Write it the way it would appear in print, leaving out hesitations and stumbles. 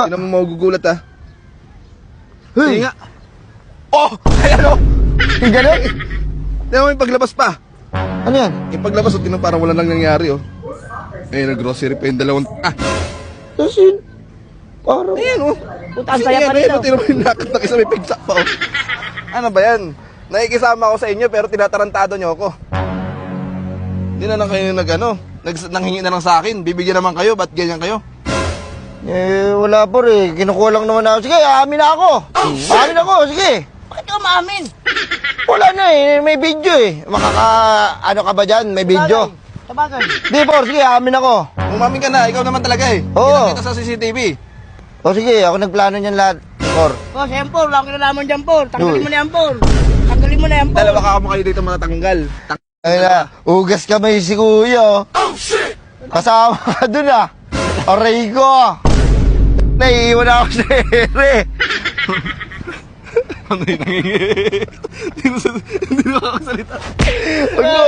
Hindi naman magugulat ha. Hey! Hindi nga. Oh! Ay ano? Yung gano'n? Hindi mo yung paglabas pa. Ano yan? Yung paglabas, o tinong parang wala nang nangyari oh. Eh, nag-grocery pa yung dalawang... Kasi, parang... Ayan oh. Puta, ang saya pa Ayan, nito. tinong yung nakit na isa may pigsak pa oh. Ano ba yan? Nakikisama ako sa inyo pero tinatarantado nyo ako. Hindi na lang kayo nanghingi na lang sa akin. Bibigyan naman kayo, ba't ganyan kayo? Eh, wala po rin. Kinukuha lang naman ako. Sige, aamin na ako. Aamin ako, sige. Bakit ka maamin? Wala na eh, may video eh. Ano ka ba dyan? May video. Sabagay. Di, por, sige, aamin ako. Umamin ka na, ikaw naman talaga eh. Oo. Kita sa CCTV. O sige, ako nagplano niyan lahat. Por. Oh, si Ampor, wala akong kinalaman dyan, Por. Tanggalin Uy. mo na yan, Por. Tanggalin mo na yan, Por. Dalawa ka mo kayo dito matatanggal. Ay na, ugas kamay si kuya. Oh, shit! Kasama ka dun ah. Aray ko. Naiiwan ako sa ere. Ano yung nangyayari? Hindi na makakasalita. Huwag mo.